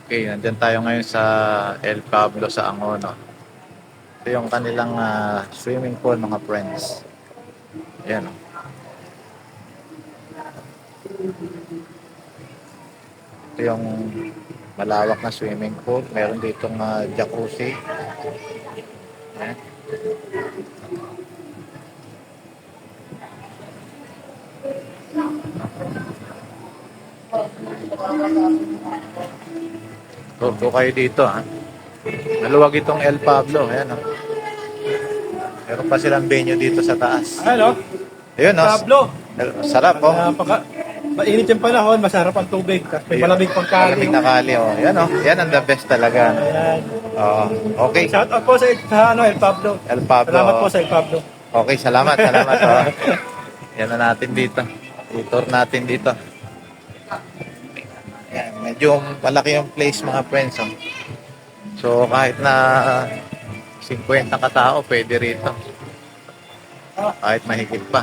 Okay, nandyan tayo ngayon sa El Pablo sa Angono. Ito yung kanilang swimming pool, mga friends. Ayan. Ito yung malawak na swimming pool. Meron ditong jacuzzi. Ayan. Tuto kayo dito, ha. Maluwag itong El Pablo. Ayan, oh. Meron pa silang venue dito sa taas. Ano? Ayun, oh. Pablo. Sarap, oh. Mainit yung panahon, masarap ang tubig. Tapos may malamig pang kali. Malamig na kali, oh. Yan, oh. Yan ang the best talaga. Ayan. Oh, okay. Shout out po sa El Pablo. El Pablo. Salamat po sa El Pablo. Okay, salamat. Oh. Yan na natin dito. I-tour natin dito. Yan, medyo malaki yung place, mga friends. Oh. So, kahit na 50 katao, pwede rito. Kahit mahigit pa.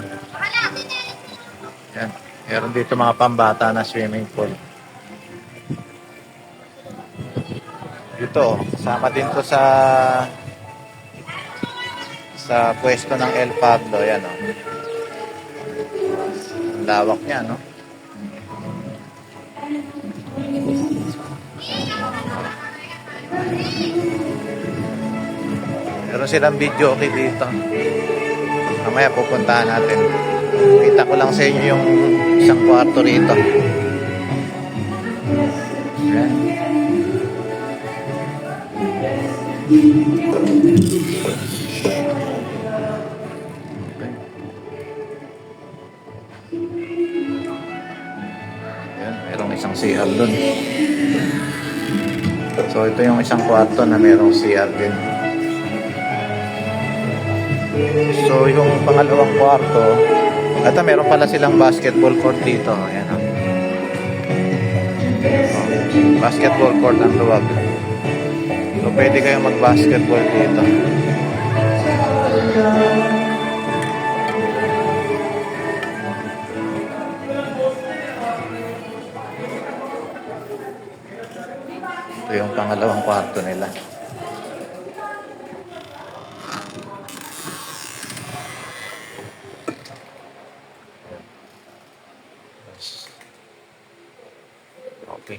Yan. Meron dito mga pambata na swimming pool. Dito, kasama din to sa pwesto ng El Pablo. Yan, oh. Ang lawak niya, no? Meron silang video okay dito. Mamaya pupuntahan natin. Kita ko lang sa inyo yung isang kwarto rito. Ayan. Ayan, merong isang CR dun. So ito yung isang kwarto na merong CR din. So yung pangalawang kwarto, at meron pala silang basketball court dito. Ayan, oh. Basketball court ang luwag. So pwede kayong mag-basketball dito. Ito yung pangalawang kwarto nila. Okay.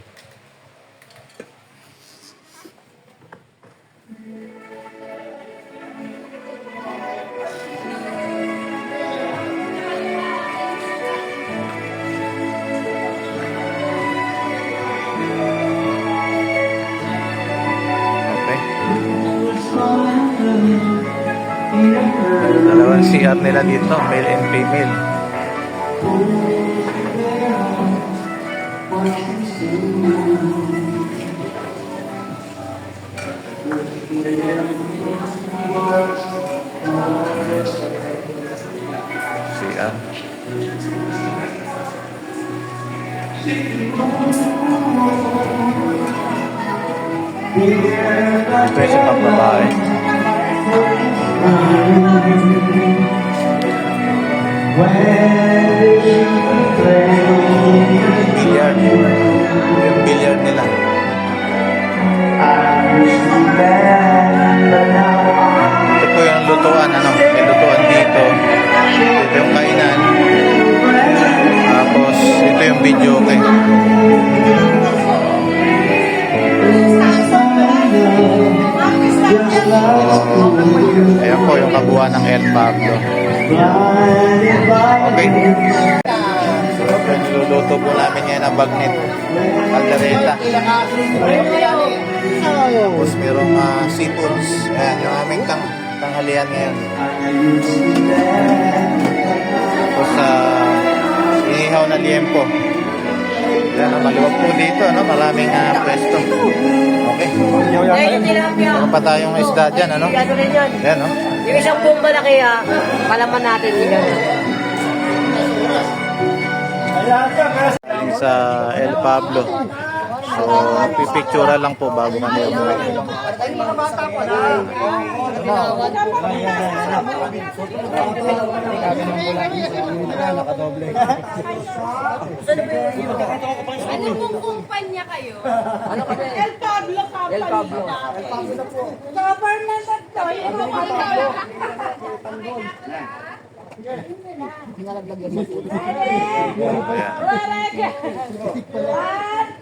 Dalawang CR nila dito, male and female. CR. Ito yung sa pambabae. Billiard. Yung billiard nila. Ito po yung lutuan, ano? May lutuan dito. Ito yung kainan. Tapos, ito yung video, okay? Ayan po yung kabuuan ng El Pablo. Okay. So, niluluto po namin ngayon ang bagnet. Caldereta. Tapos merong seafoods. Ayan, yung aming tanghalian ngayon. Tapos inihaw na liempo. Ayan, maluwag po dito, no? Maraming pwesto. Okay. Meron pa tayong isda dyan, ano? Ayan, no? Yung isang buong malaki, palaman natin yun. Sa El Pablo So, pipictura lang po bago kami umuwi. Ano pong kumpanya kayo? Ano kami? El Pablo El Pablo. Government at to. Yung mga Pinalaglag yan sa puto. Ayan. One,